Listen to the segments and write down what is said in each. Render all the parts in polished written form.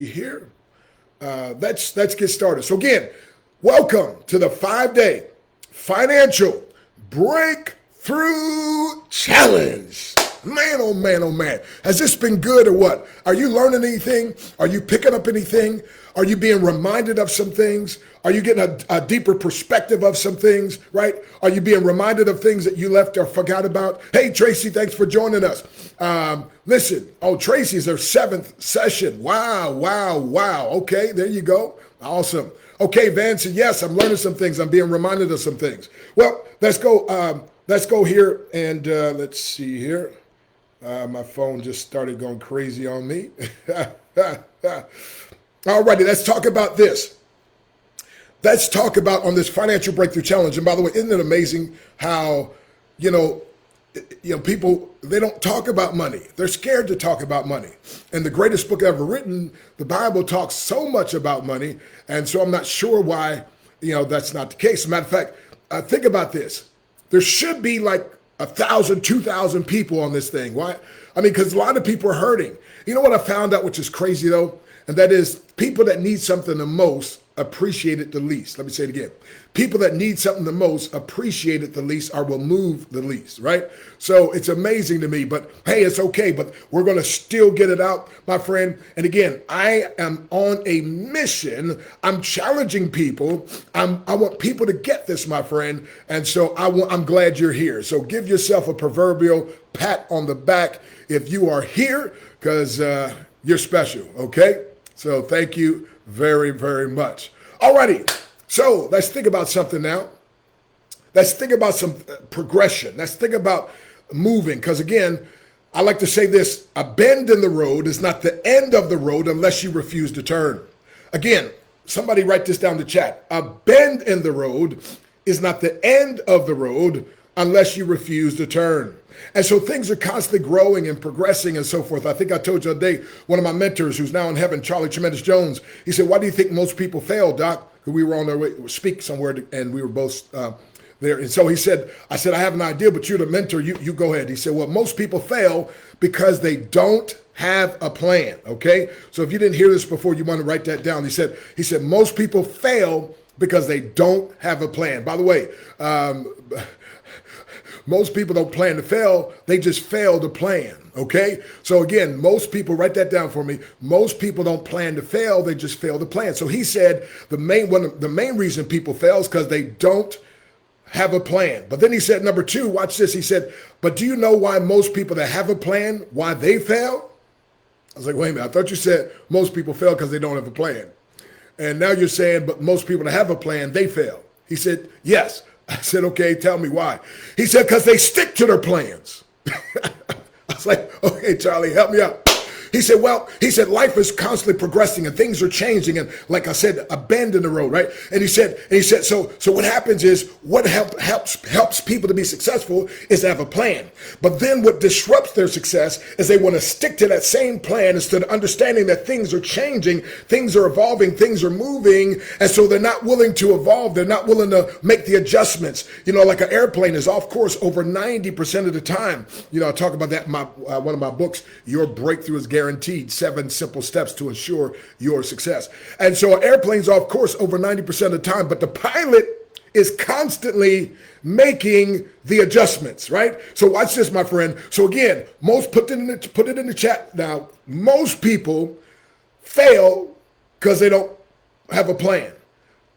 Here. Let's get started. So again, welcome to the 5-day financial breakthrough challenge. Man, oh man, oh man. Has this been good or what? Are you learning anything? Are you picking up anything? Are you being reminded of some things? Are you getting a deeper perspective of some things, right? Are you being reminded of things that you left or forgot about? Hey, Tracy, thanks for joining us. Listen, Tracy's their 7th session. Wow, wow, wow. Okay, there you go. Awesome. Okay, Van said, yes, I'm learning some things. I'm being reminded of some things. Well, let's go here and let's see here. My phone just started going crazy on me. All righty, let's talk about this. Let's talk about on this financial breakthrough challenge. And by the way, isn't it amazing how, people, they don't talk about money. They're scared to talk about money. And the greatest book ever written, the Bible, talks so much about money. And so I'm not sure why, that's not the case. As a matter of fact, think about this. There should be like 1,000, 2,000 people on this thing. Why? I mean, because a lot of people are hurting. You know what I found out, which is crazy though? And that is people that need something the most appreciate it the least. Let me say it again. People that need something the most appreciate it the least or will move the least, right? So it's amazing to me, but hey, it's okay, but we're going to still get it out, my friend. And again, I am on a mission. I'm challenging people. I want people to get this, my friend. And so I'm glad you're here. So give yourself a proverbial pat on the back if you are here, because you're special, okay? So thank you very, very much. Alrighty, so let's think about something now. Let's think about some progression. Let's think about moving, because again, I like to say this, a bend in the road is not the end of the road unless you refuse to turn. Again, somebody write this down in the chat. A bend in the road is not the end of the road unless you refuse to turn. And so things are constantly growing and progressing and so forth. I think I told you the other day, one of my mentors who's now in heaven, Charlie Tremendous Jones, he said, why do you think most people fail, Doc? We were on our way to speak somewhere and we were both there. And so he said, I have an idea, but you're the mentor. You go ahead. He said, well, most people fail because they don't have a plan. Okay. So if you didn't hear this before, you want to write that down. He said, most people fail because they don't have a plan. By the way, most people don't plan to fail. They just fail to plan. Okay. So again, most people, write that down for me. Most people don't plan to fail. They just fail to plan. So he said the main reason people fail is because they don't have a plan. But then he said, number 2, watch this. He said, but do you know why most people that have a plan, why they fail? I was like, wait a minute. I thought you said most people fail because they don't have a plan. And now you're saying, but most people that have a plan, they fail. He said, yes. I said, okay, tell me why. He said, because they stick to their plans. I was like, okay, Charlie, help me out. He said, life is constantly progressing and things are changing. And like I said, a bend in the road, right? And he said, so what happens is what helps people to be successful is to have a plan. But then what disrupts their success is they want to stick to that same plan instead of understanding that things are changing, things are evolving, things are moving. And so they're not willing to evolve. They're not willing to make the adjustments. Like an airplane is off course over 90% of the time. I talk about that in one of my books, Your Breakthrough is Guaranteed, 7 simple steps to ensure your success. And so an airplane's off course over 90% of the time, but the pilot is constantly making the adjustments, right? So watch this, my friend. So again, put it in the chat now. Most people fail because they don't have a plan.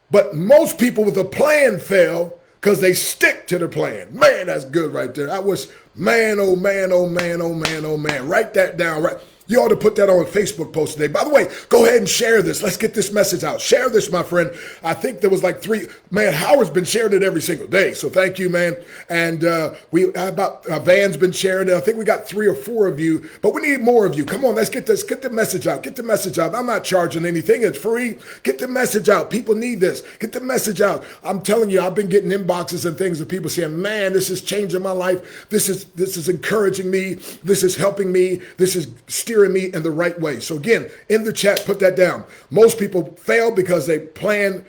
But most people with a plan fail because they stick to the plan. Man, that's good right there. I wish, man, oh man, oh man, oh man, oh man. Write that down, right? You ought to put that on a Facebook post today. By the way, go ahead and share this. Let's get this message out. Share this, my friend. I think there was like 3. Man, Howard's been sharing it every single day. So thank you, man. And Van's been sharing it. I think we got 3 or 4 of you, but we need more of you. Come on, let's get this. Get the message out. Get the message out. I'm not charging anything. It's free. Get the message out. People need this. Get the message out. I'm telling you, I've been getting inboxes and things of people saying, man, this is changing my life. This is encouraging me. This is helping me. This is steering me in the right way. So again, in the chat, put that down. Most people fail because they plan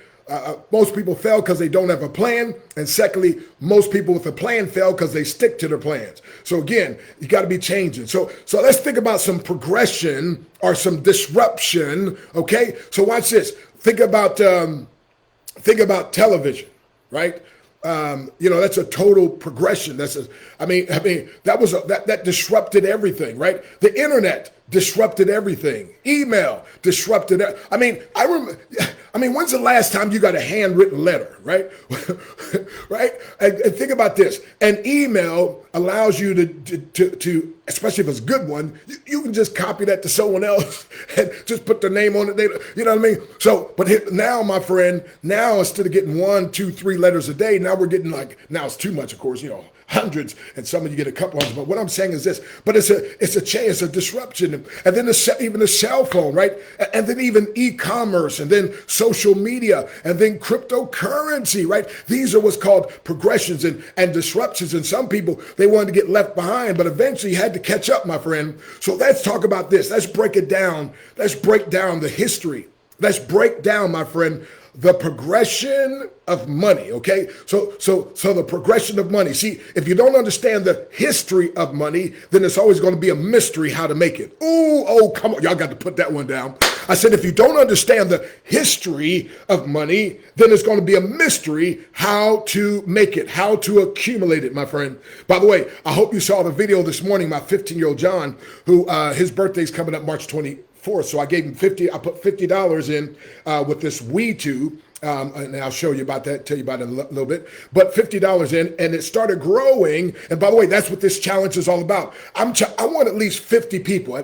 most people fail because they don't have a plan. And secondly, most people with a plan fail because they stick to their plans. So again, you got to be changing. So let's think about some progression or some disruption. Okay. So watch this. Think about television, right? That's a total progression. That disrupted everything, right? The internet disrupted everything. Email disrupted. When's the last time you got a handwritten letter, right? Right? And think about this. An email allows you to, especially if it's a good one, you can just copy that to someone else and just put their name on it. You know what I mean? So, now, my friend, instead of getting 1, 2, 3 letters a day, now we're getting now it's too much, of course, hundreds, and some of you get a couple hundred. But what I'm saying is this, but it's a change, it's a disruption. And then even the cell phone, right? And then even e-commerce, and then social media, and then cryptocurrency, right? These are what's called progressions and disruptions. And some people, they wanted to get left behind, but eventually you had to catch up, my friend. So let's talk about this. Let's break it down. Let's break down the history. Let's break down, my friend, the progression of money, okay? So the progression of money. See, if you don't understand the history of money, then it's always going to be a mystery how to make it. Come on. Y'all got to put that one down. I said, if you don't understand the history of money, then it's going to be a mystery how to make it, how to accumulate it, my friend. By the way, I hope you saw the video this morning, my 15-year-old John, who his birthday's coming up March 24th. So I gave him I put $50 in with this Wii tube. And I'll show you about that, tell you about it in a little bit. But $50 in, and it started growing. And by the way, that's what this challenge is all about. I want at least 50 people,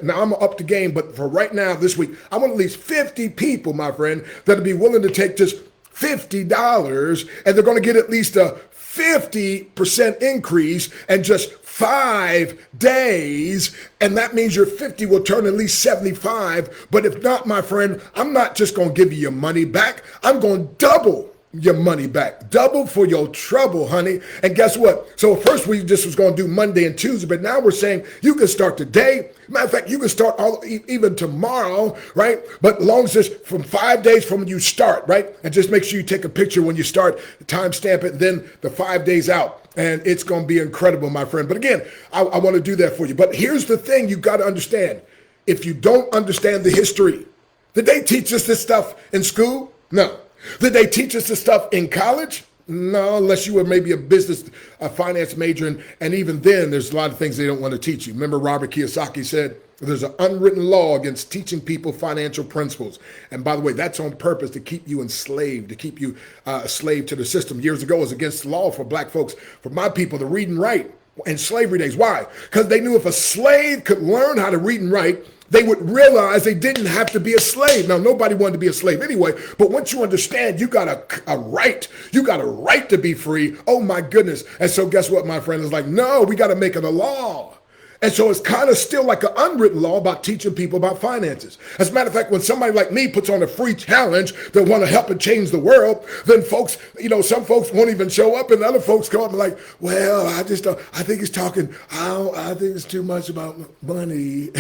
now I'm up the game, but for right now, this week, I want at least 50 people, my friend, that'll be willing to take just $50, and they're going to get at least a 50% increase in just 5 days, and that means your 50 will turn at least 75. But if not, my friend, I'm not just going to give you your money back. I'm going to double your money back. Double for your trouble, honey. And guess what? So first we just was going to do Monday and Tuesday, but now we're saying you can start today. Matter of fact, you can start even tomorrow, right? But long as it's from 5 days from when you start, right? And just make sure you take a picture when you start, timestamp it, then the 5 days out. And it's going to be incredible, my friend. But again, I want to do that for you. But here's the thing you got to understand. If you don't understand the history, did they teach us this stuff in school? No. Did they teach us this stuff in college? No, unless you were maybe a finance major. And even then, there's a lot of things they don't want to teach you. Remember Robert Kiyosaki said, there's an unwritten law against teaching people financial principles. And by the way, that's on purpose to keep you enslaved, to keep you a slave to the system. Years ago, it was against the law for black folks, for my people to read and write in slavery days. Why? Because they knew if a slave could learn how to read and write, they would realize they didn't have to be a slave. Now, nobody wanted to be a slave anyway, but once you understand you got a right, you got a right to be free, oh my goodness. And so guess what, my friend? Is like, no, we got to make it a law. And so it's kind of still like an unwritten law about teaching people about finances. As a matter of fact, when somebody like me puts on a free challenge that want to help and change the world, then folks, some folks won't even show up, and other folks come up and like, well, I think he's talking, I think it's too much about money.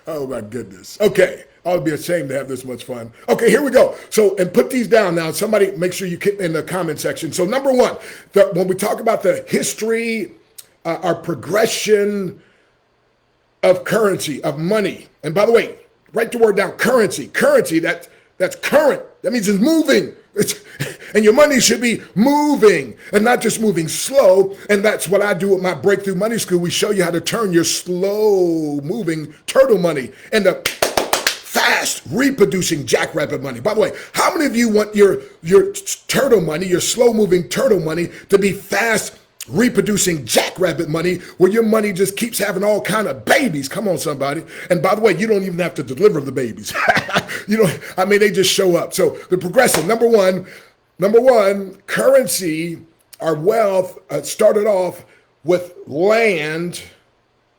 Oh my goodness. Okay. I would be ashamed to have this much fun. Okay, here we go. So, and put these down now. Somebody make sure you get in the comment section. So number one, when we talk about the history, our progression of currency, of money. And by the way, write the word down, currency. Currency, that's current. That means it's moving. And your money should be moving and not just moving slow. And that's what I do with my Breakthrough Money School. We show you how to turn your slow moving turtle money into fast reproducing jackrabbit money. By the way, how many of you want your turtle money, your slow moving turtle money, to be fast reproducing jackrabbit money, where your money just keeps having all kind of babies? Come on, somebody. And by the way, you don't even have to deliver the babies. They just show up. So the progression, number one, currency, our wealth started off with land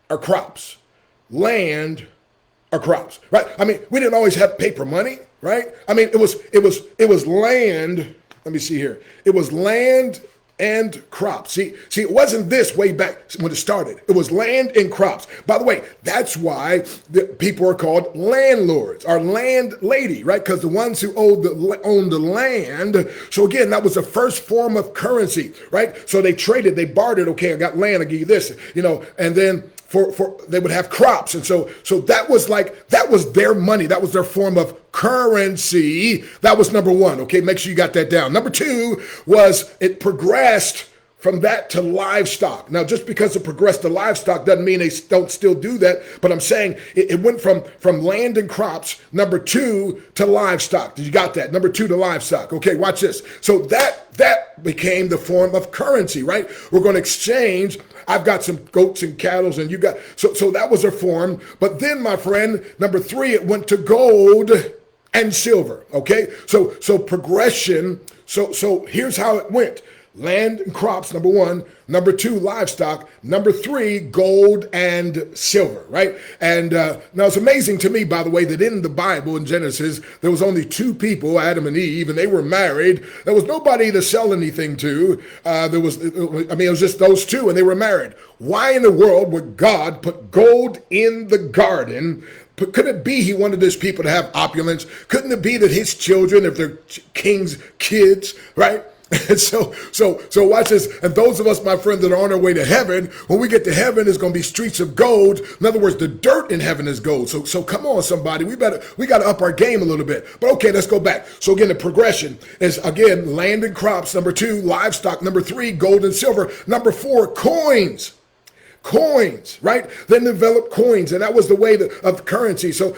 or crops. Land or crops, right? We didn't always have paper money, right? It was land. Let me see here. It was land and crops. See, it wasn't this way back when it started. It was land and crops. By the way, that's why the people are called landlords or landlady, right? Because the ones who own the land. So again, that was the first form of currency, right? So they traded, they bartered. Okay, I got land, I give you this, and then for they would have crops. And so that was their money. That was their form of currency. That was number one. Okay, make sure you got that down. Number two was it progressed from that to livestock. Now, just because it progressed to livestock doesn't mean they don't still do that, but I'm saying it went from land and crops, number two, to livestock. You got that? Number two to livestock. Okay, watch this. So that became the form of currency, right? We're going to exchange. I've got some goats and cattle, and you got, so that was a form. But then, my friend, number three, it went to gold and silver. Okay, so progression. So here's how it went. Land and crops, number one. Number two, livestock. Number three, gold and silver, right? And now it's amazing to me, by the way, that in the Bible, in Genesis, there was only two people, Adam and Eve, and they were married. There was nobody to sell anything to. It was just those two, and they were married. Why in the world would God put gold in the garden? Could it be he wanted his people to have opulence? Couldn't it be that his children, if they're king's kids, right? And so watch this. And those of us, my friend, that are on our way to heaven, when we get to heaven, it's going to be streets of gold. In other words, the dirt in heaven is gold. So come on, somebody. We got to up our game a little bit. But okay, let's go back. So again, the progression is, again, land and crops. Number two, livestock. Number three, gold and silver. Number four, coins, right? Then developed coins, and that was the way of currency. So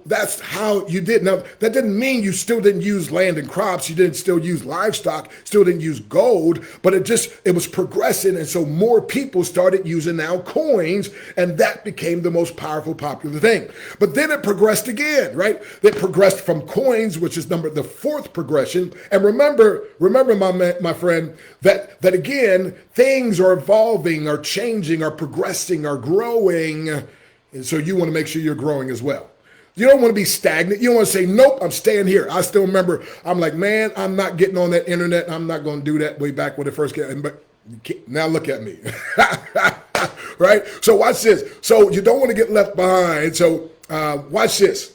that's how you did. Now, that didn't mean you still didn't use land and crops. You didn't still use livestock, still didn't use gold, but it was progressing. And so more people started using now coins, and that became the most powerful, popular thing. But then it progressed again, right? It progressed from coins, which is the fourth progression. And remember, my friend, that again, things are evolving, are changing, are progressing, are growing. And so you want to make sure you're growing as well. You don't want to be stagnant. You don't want to say, nope, I'm staying here. I still remember, I'm like, man, I'm not getting on that internet. I'm not going to do that way back when it first came. But now look at me. Right? So watch this. So you don't want to get left behind. So watch this.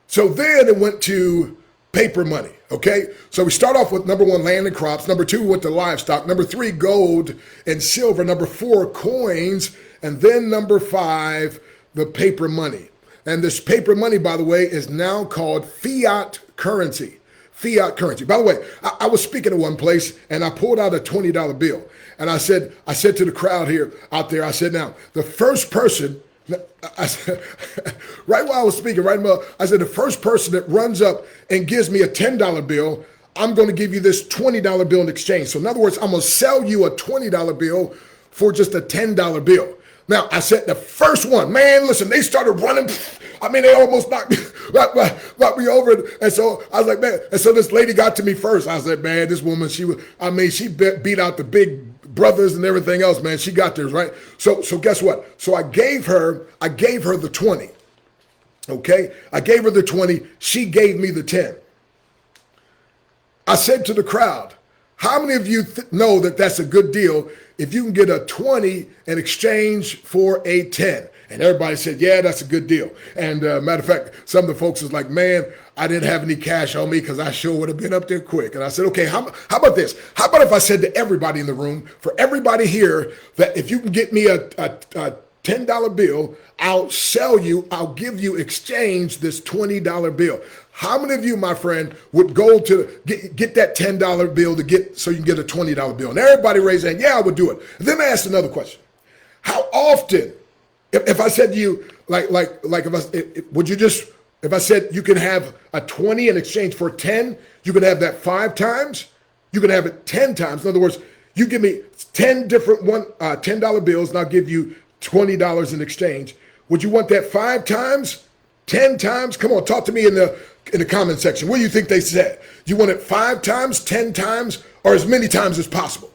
So then it went to paper money. Okay, so we start off with number one, land and crops. Number two, we went to livestock. Number three, gold and silver. Number four, coins. And then number five, the paper money. And this paper money, by the way, is now called fiat currency. Fiat currency. By the way, I was speaking at one place and I pulled out a $20 bill. And I said to the crowd here out there, I said, now, the first person, I said, right while I was speaking, I said, the first person that runs up and gives me a $10 bill, I'm going to give you this $20 bill in exchange. So in other words, I'm going to sell you a $20 bill for just a $10 bill. Now, I said the first one, man, listen, they started running. I mean, they almost knocked me over. And so I was like, man, and so this lady got to me first. I said, man, this woman, she beat out the big brothers and everything else, man. She got theirs, right? So guess what? So I gave her the 20. Okay? I gave her the 20. She gave me the 10. I said to the crowd, how many of you know that that's a good deal if you can get a 20 in exchange for a 10? And everybody said, yeah, that's a good deal. And matter of fact, some of the folks was like, man, I didn't have any cash on me because I sure would have been up there quick. And I said, okay, how about this? How about if I said to everybody in the room, for everybody here, that if you can get me a $10 bill, I'll give you exchange this $20 bill. How many of you, my friend, would go to get that $10 bill so you can get a $20 bill? And everybody raised their hand, yeah, I would do it. And then I asked another question. How often, if I said to you, if I said you can have a 20 in exchange for 10, you can have that 5 times, you can have it 10 times. In other words, you give me 10 different $10 bills and I'll give you $20 in exchange. Would you want that 5 times, 10 times? Come on, talk to me in the comment section. What do you think they said? You want it 5 times, 10 times, or as many times as possible?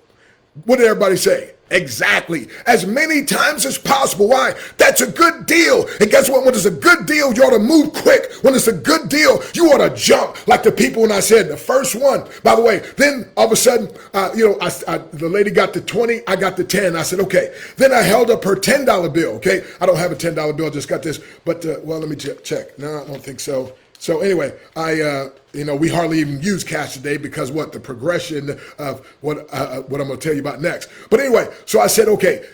What did everybody say? Exactly. As many times as possible. Why? That's a good deal. And guess what? When it's a good deal, you ought to move quick. When it's a good deal, you ought to jump like the people when I said the first one. By the way, then all of a sudden, the lady got the 20, I got the 10. I said, okay. Then I held up her $10 bill. Okay. I don't have a $10 bill. I just got this. But, well, let me check. No, I don't think so. So anyway, we hardly even use cash today because what the progression of what I'm going to tell you about next. But anyway, so I said, okay,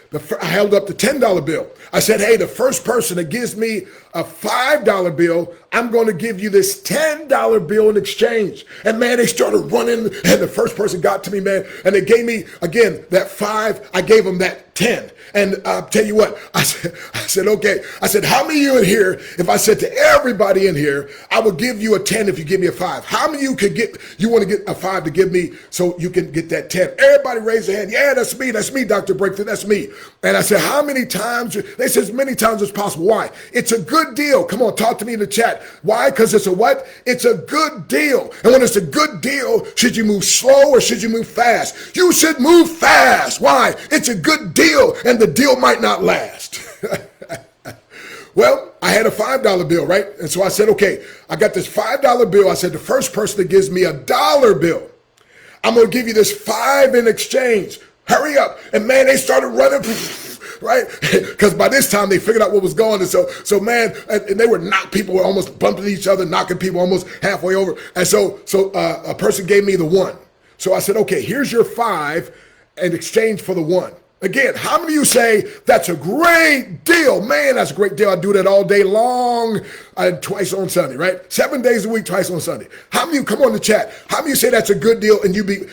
I held up the $10 bill. I said, hey, the first person that gives me a $5 bill, I'm going to give you this $10 bill in exchange. And man, they started running, and the first person got to me, man, and they gave me again that 5. I gave them that 10. And I'll tell you what, I said, okay. I said, how many of you in here, if I said to everybody in here, I will give you a 10 if you give me a 5. How many of you want to get a 5 to give me so you can get that 10? Everybody raise their hand. Yeah, that's me, Dr. Breakthrough, that's me. And I said, how many times? They said as many times as possible. Why? It's a good deal. Come on, talk to me in the chat. Why? Because it's a what? It's a good deal. And when it's a good deal, should you move slow or should you move fast? You should move fast. Why? It's a good deal, and the deal might not last. Well, I had a $5 bill, right? And so I said, okay, I got this $5 bill. I said, the first person that gives me a $1 bill, I'm going to give you this 5 in exchange. Hurry up. And man, they started running, right? Because by this time they figured out what was going on. So man, and they were people were almost bumping each other, knocking people almost halfway over. And so a person gave me the 1. So I said, okay, here's your 5 in exchange for the 1. Again, how many of you say, that's a great deal? Man, that's a great deal. I do that all day long, twice on Sunday, right? 7 days a week, twice on Sunday. How many of you, come on the chat, how many of you say that's a good deal and you'd be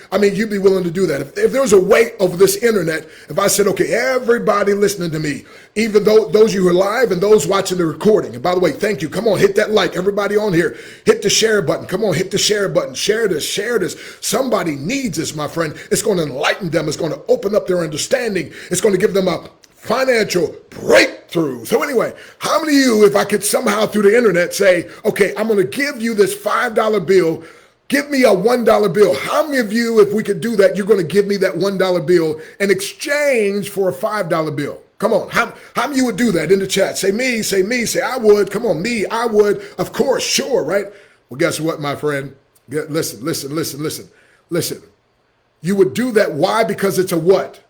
willing to do that? If there was a way over this internet, if I said, okay, everybody listening to me, even though those of you who are live and those watching the recording, and by the way, thank you. Come on, hit that like. Everybody on here, hit the share button. Come on, hit the share button. Share this, share this. Somebody needs this, my friend. It's going to enlighten them. It's going to open up their understanding. It's going to give them a financial breakthrough. So anyway, how many of you, if I could somehow through the internet say, okay, I'm going to give you this $5 bill, give me a $1 bill. How many of you, if we could do that, you're going to give me that $1 bill in exchange for a $5 bill? Come on. How many of you would do that in the chat? Say me, say I would. Come on, me, I would. Of course, sure, right? Well, guess what, my friend? Listen. You would do that. Why? Because it's a what?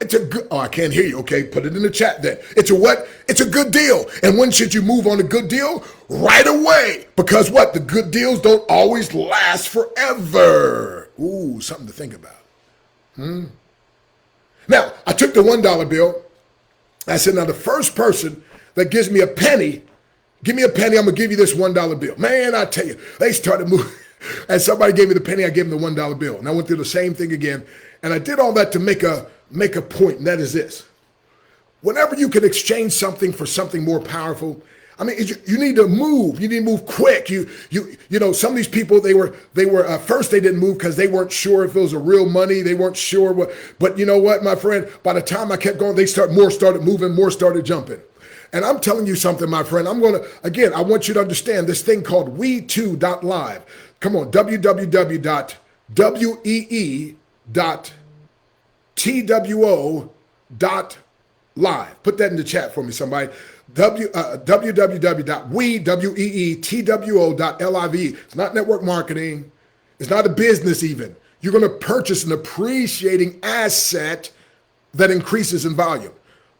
It's a good, I can't hear you. Okay, put it in the chat then. It's a what? It's a good deal. And when should you move on a good deal? Right away. Because what? The good deals don't always last forever. Ooh, something to think about. Now, I took the $1 bill. I said, now the first person that gives me a penny, give me a penny, I'm going to give you this $1 bill. Man, I tell you, they started moving. And somebody gave me the penny, I gave them the $1 bill. And I went through the same thing again. And I did all that to make a point, and that is this. Whenever you can exchange something for something more powerful, I mean, you need to move. You need to move quick. You know, some of these people, they were first they didn't move because they weren't sure if it was a real money. They weren't sure what. But you know what, my friend? By the time I kept going, more started moving, more started jumping. And I'm telling you something, my friend. I want you to understand this thing called we2.live. Come on, www.twee.two.live. Put that in the chat for me, somebody. www.weetwo.live. It's not network marketing. It's not a business even. You're going to purchase an appreciating asset that increases in volume.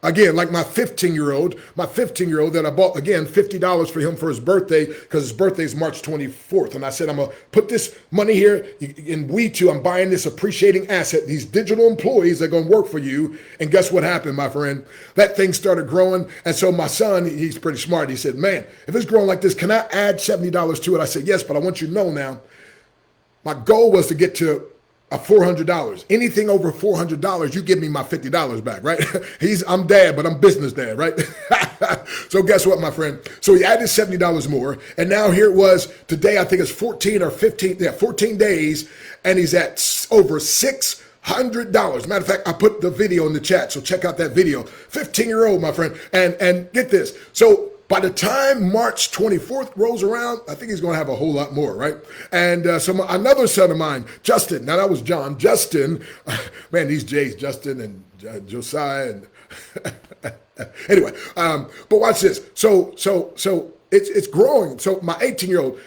Again, like my 15-year-old that I bought, again, $50 for him for his birthday because his birthday is March 24th. And I said, I'm going to put this money here in We2. I'm buying this appreciating asset. These digital employees are going to work for you. And guess what happened, my friend? That thing started growing. And so my son, he's pretty smart. He said, man, if it's growing like this, can I add $70 to it? I said, yes, but I want you to know now, my goal was to get to $400. Anything over $400, you give me my $50 back, right? I'm dad, but I'm business dad, right? So guess what, my friend? So he added $70 more, and now here it was today. I think it's 14 days, and he's at over $600. Matter of fact, I put the video in the chat, so check out that video. 15-year-old, my friend, and get this. So by the time March 24th rolls around, I think he's going to have a whole lot more, right? And another son of mine, Justin. Now that was John. Justin, man, these J's, Justin and Josiah. And anyway, but watch this. So it's growing. So my 18-year-old,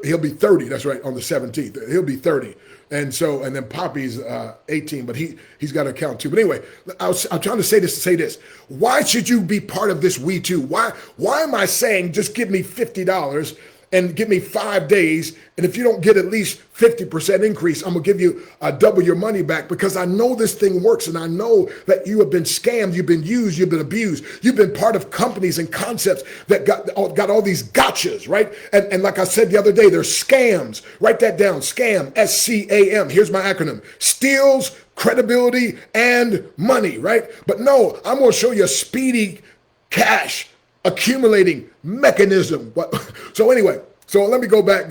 he'll be 30. That's right, on the 17th. He'll be 30. And then Poppy's 18, but he's got an account too. But anyway, I'm trying to say this. Why should you be part of this We Too? Why am I saying just give me $50 and give me 5 days, and if you don't get at least 50% increase, I'm gonna give you double your money back, because I know this thing works, and I know that you have been scammed, you've been used, you've been abused, you've been part of companies and concepts that got all these gotchas, right? And like I said the other day, they're scams. Write that down, scam, SCAM. Here's my acronym: steals credibility and money, right? But no, I'm gonna show you a speedy cash accumulating mechanism. So anyway, so let me go back.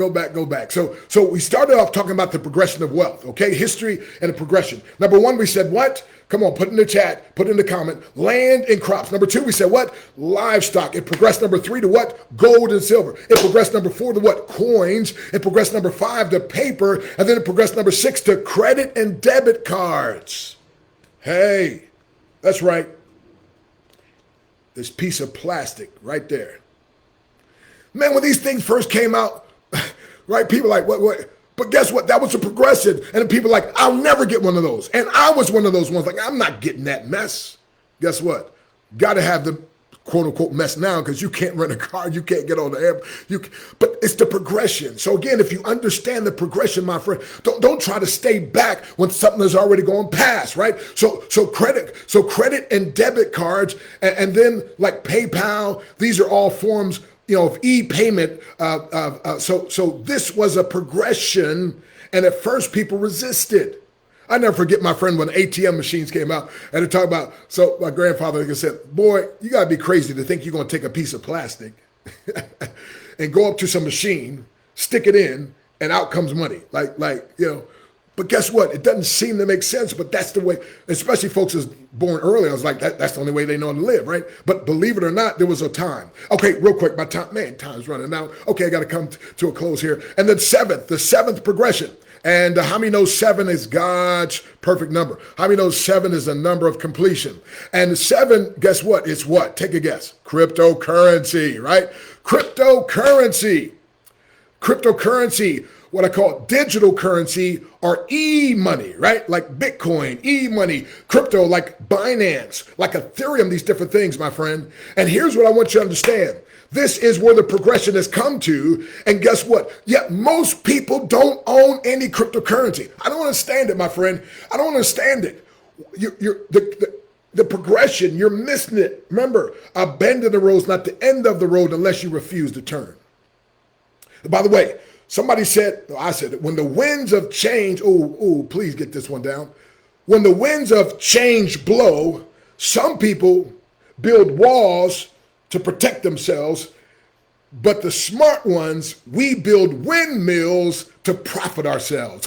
So we started off talking about the progression of wealth, okay? History and the progression. Number one, we said what? Come on, put in the chat, put in the comment, land and crops. Number two, we said what? Livestock. It progressed number three to what? Gold and silver. It progressed number four to what? Coins. It progressed number five to paper. And then it progressed number six to credit and debit cards. Hey, that's right. This piece of plastic right there. Man, when these things first came out, right, people like, what? But guess what? That was a progression. And then people like, I'll never get one of those. And I was one of those ones like, I'm not getting that mess. Guess what? Got to have the quote unquote mess now, because you can't rent a car, you can't get on the air. But it's the progression. So again, if you understand the progression, my friend, don't try to stay back when something is already going past, right? So credit and debit cards, and then like PayPal, these are all forms, of e-payment. So this was a progression, and at first people resisted. I never forget my friend when ATM machines came out, and they talk about, so my grandfather said, boy, you got to be crazy to think you're going to take a piece of plastic and go up to some machine, stick it in, and out comes money. But guess what? It doesn't seem to make sense, but that's the way, especially folks that's born early. I was like, that's the only way they know to live, right? But believe it or not, there was a time. Okay, real quick, time's running out. Okay, I got to come to a close here. And then the seventh progression. And how many know 7 is God's perfect number? How many know 7 is a number of completion? And 7, guess what? It's what? Take a guess. Cryptocurrency, right? Cryptocurrency, what I call digital currency, or e-money, right? Like Bitcoin, e-money, crypto, like Binance, like Ethereum, these different things, my friend. And here's what I want you to understand. This is where the progression has come to. And guess what? Yet most people don't own any cryptocurrency. I don't understand it, my friend. I don't understand it. The progression, you're missing it. Remember, a bend in the road is not the end of the road unless you refuse to turn. By the way, somebody said, I said it, when the winds of change, please get this one down. When the winds of change blow, some people build walls to protect themselves, but the smart ones, we build windmills to profit ourselves.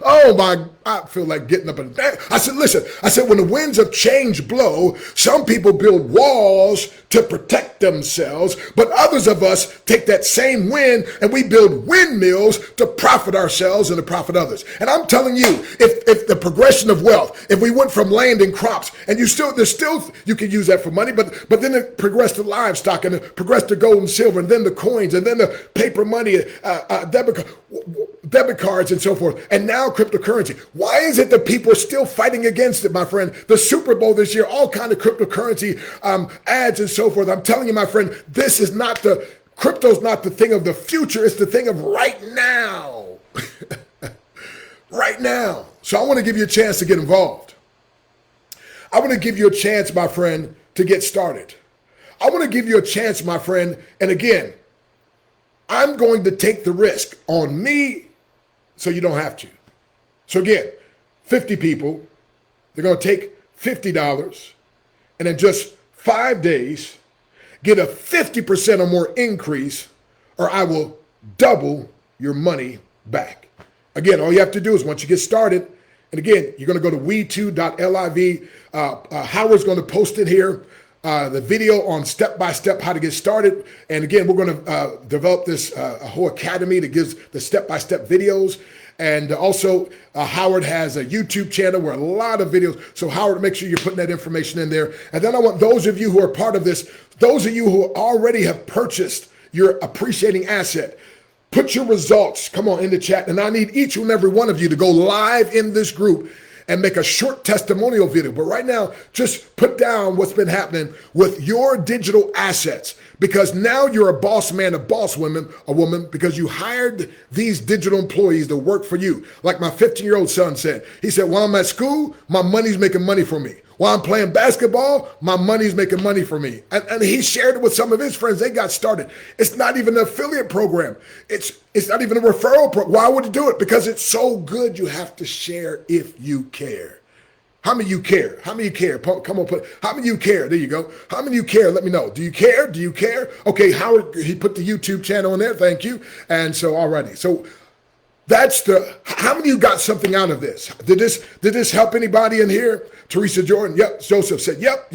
Oh my, I feel like getting up and down. I said, listen, when the winds of change blow, some people build walls to protect themselves, but others of us take that same wind and we build windmills to profit ourselves and to profit others. And I'm telling you, if the progression of wealth, if we went from land and crops, and you can use that for money, but then it progressed to livestock, and it progressed to gold and silver, and then the coins, and then the paper money, debit cards, and so forth, and now cryptocurrency. Why is it that people are still fighting against it, my friend? The Super Bowl this year, all kind of cryptocurrency ads and so forth. I'm telling you, my friend, crypto's not the thing of the future. It's the thing of right now. Right now. So I want to give you a chance to get involved. I want to give you a chance, my friend, to get started. I want to give you a chance, my friend. And again, I'm going to take the risk on me so you don't have to. So again, 50 people, they're going to take $50 and in just 5 days, get a 50% or more increase, or I will double your money back. Again, all you have to do is once you get started, and again, you're going to go to we2.liv. Howard's going to post it here. the video on step-by-step how to get started. And again, we're going to develop this a whole academy that gives the step-by-step videos. And also, Howard has a YouTube channel where a lot of videos. So Howard, make sure you're putting that information in there. And then I want those of you who are part of this, those of you who already have purchased your appreciating asset, put your results, come on, in the chat. And I need each and every one of you to go live in this group and make a short testimonial video. But right now, just put down what's been happening with your digital assets, because now you're a boss man, a boss woman, because you hired these digital employees to work for you. Like my 15-year-old son said, he said, while I'm at school, my money's making money for me. While I'm playing basketball, my money's making money for me. And he shared it with some of his friends. They got started. It's not even an affiliate program. It's not even a referral program. Why would you do it? Because it's so good. You have to share if you care. How many of you care? How many of you care? Come on, how many of you care? There you go. How many of you care? Let me know. Do you care? Do you care? Okay, Howard, he put the YouTube channel in there. Thank you. And so already. So that's how many of you got something out of this? Did this help anybody in here? Teresa Jordan, yep. Joseph said, yep.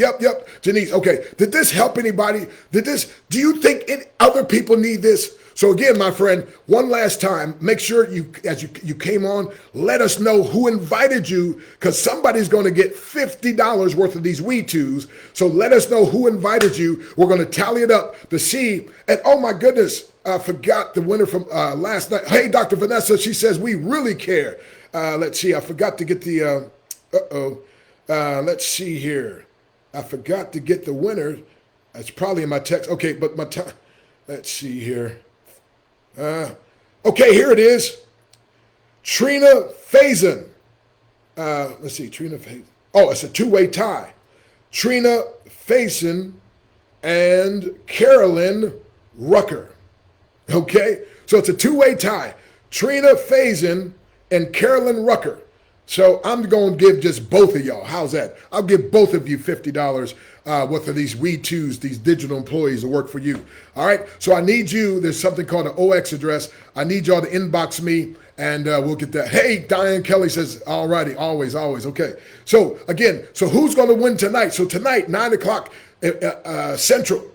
Janice, okay. Did this help anybody? Do you think other people need this? So again, my friend, one last time, make sure as you came on, let us know who invited you, because somebody's going to get $50 worth of these We2s. So let us know who invited you. We're going to tally it up to see. And oh my goodness, I forgot the winner from last night. Hey, Dr. Vanessa, she says, we really care. Let's see, I forgot to get the, let's see here. I forgot to get the winner. It's probably in my text. Okay, but my time, let's see here. Okay, here it is. Trina Faison. Let's see, Trina Faison. Oh, it's a two-way tie. Trina Faison and Carolyn Rucker. Okay, so it's a two-way tie. Trina Faison and Carolyn Rucker. So I'm going to give just both of y'all. How's that? I'll give both of you $50 worth of these We2s, these digital employees to work for you. All right. So I need you. There's something called an OX address. I need y'all to inbox me and we'll get that. Hey, Diane Kelly says, all righty. Always. Okay. So again, so who's going to win tonight? So tonight, 9 o'clock Central.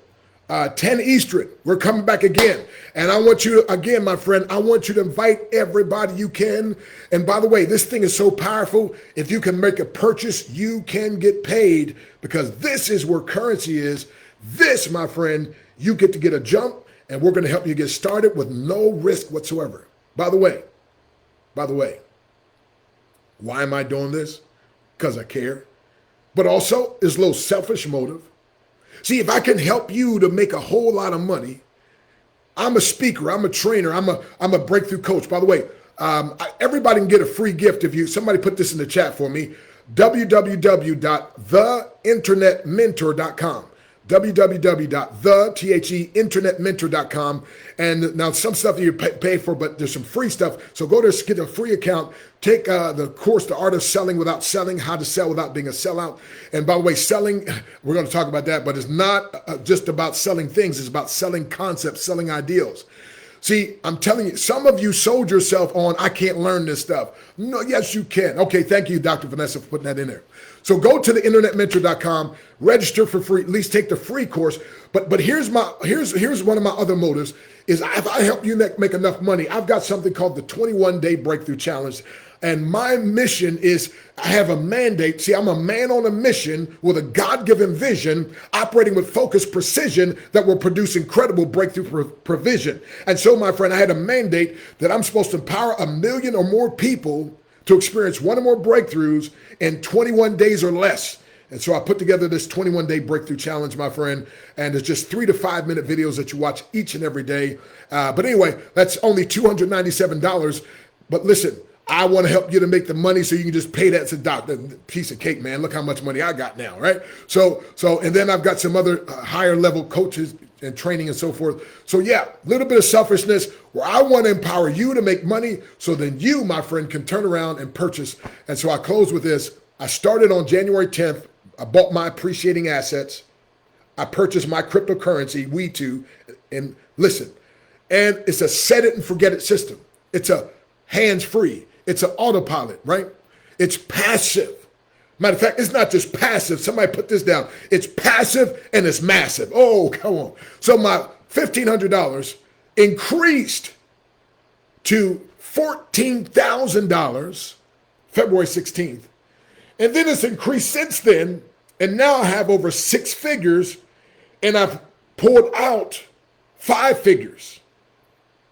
10 Eastern, we're coming back again. And I want you to, again, my friend, I want you to invite everybody you can. And by the way, this thing is so powerful. If you can make a purchase, you can get paid, because this is where currency is. This, my friend, you get to get a jump, and we're going to help you get started with no risk whatsoever. By the way, why am I doing this? Because I care. But also, it's a little selfish motive. See, if I can help you to make a whole lot of money, I'm a speaker, I'm a trainer, I'm a breakthrough coach. By the way, everybody can get a free gift if somebody put this in the chat for me, www.theinternetmentor.com. www.internetmentor.com. And now some stuff you pay for, but there's some free stuff. So go there, get a free account, take the course, The Art of Selling Without Selling, How to Sell Without Being a Sellout. And by the way, selling, we're going to talk about that, but it's not just about selling things. It's about selling concepts, selling ideals. See, I'm telling you, some of you sold yourself on, I can't learn this stuff. No, yes, you can. Okay, thank you, Dr. Vanessa, for putting that in there. So go to theinternetmentor.com, register for free, at least take the free course. But here's one of my other motives is if I help you make enough money, I've got something called the 21-Day Breakthrough Challenge. And my mission is, I have a mandate. See, I'm a man on a mission with a God-given vision, operating with focused precision that will produce incredible breakthrough provision. And so, my friend, I had a mandate that I'm supposed to empower 1 million or more people to experience one or more breakthroughs in 21 days or less. And so I put together this 21-Day Breakthrough Challenge, my friend, and it's just 3 to 5 minute videos that you watch each and every day. But anyway, that's only $297. But listen, I want to help you to make the money so you can just pay that as a piece of cake, man. Look how much money I got now, right? So, and then I've got some other higher level coaches and training and so forth. So yeah, a little bit of selfishness where I want to empower you to make money so then you, my friend, can turn around and purchase. And so I close with this. I started on January 10th. I bought my appreciating assets. I purchased my cryptocurrency, We2, and listen, and it's a set it and forget it system. It's a hands-free. It's an autopilot, right? It's passive. Matter of fact, it's not just passive. Somebody put this down. It's passive and it's massive. Oh, come on. So my $1,500 increased to $14,000 February 16th. And then it's increased since then. And now I have over 6 figures, and I've pulled out 5 figures.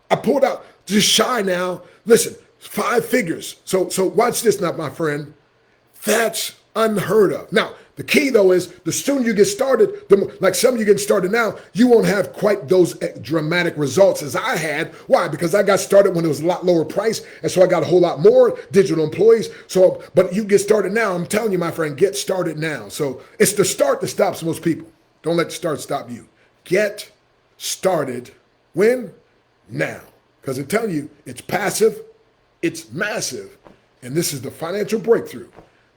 I pulled out just shy now. Listen, 5 figures. So watch this now, my friend. That's unheard of. Now, the key though is the sooner you get started, like some of you getting started now, you won't have quite those dramatic results as I had. Why? Because I got started when it was a lot lower price, and so I got a whole lot more digital employees. So, but you get started now. I'm telling you, my friend, get started now. So it's the start that stops most people. Don't let the start stop you. Get started when? Now. Because I'm telling you, it's passive, it's massive, and this is the financial breakthrough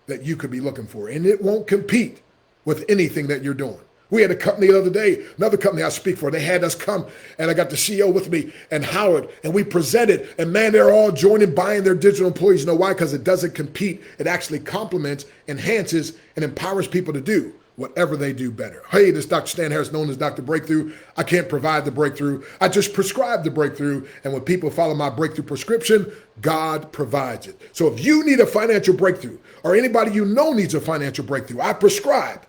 that you could be looking for. And it won't compete with anything that you're doing. We had a company the other day, another company I speak for, they had us come, and I got the CEO with me and Howard, and we presented, and man, they're all joining, buying their digital employees. You know why? Because it doesn't compete. It actually complements, enhances, and empowers people to do whatever they do better. Hey, this is Dr. Stan Harris, known as Dr. Breakthrough. I can't provide the breakthrough. I just prescribe the breakthrough. And when people follow my breakthrough prescription, God provides it. So if you need a financial breakthrough, or anybody you know needs a financial breakthrough, I prescribe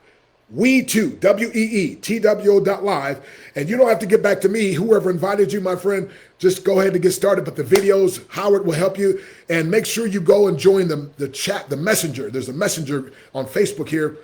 We2, WEETWO.live. And you don't have to get back to me. Whoever invited you, my friend, just go ahead and get started. But the videos, Howard will help you. And make sure you go and join the chat, the messenger. There's a messenger on Facebook here.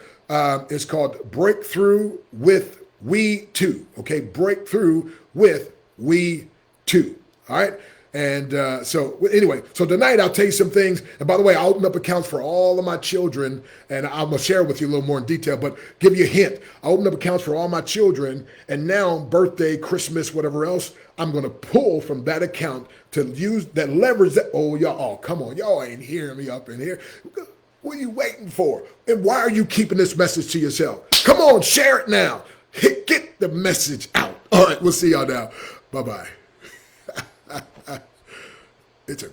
It's called Breakthrough with We2. Okay, Breakthrough with We2. All right. And so anyway, so tonight I'll tell you some things. And by the way, I'll open up accounts for all of my children, and I'm going to share with you a little more in detail, but give you a hint. I opened up accounts for all my children, and now birthday, Christmas, whatever else, I'm going to pull from that account to use that leverage that. Oh, y'all, come on. Y'all ain't hearing me up in here. What are you waiting for? And why are you keeping this message to yourself? Come on, share it now. Get the message out. All right, we'll see y'all now. Bye-bye. It's a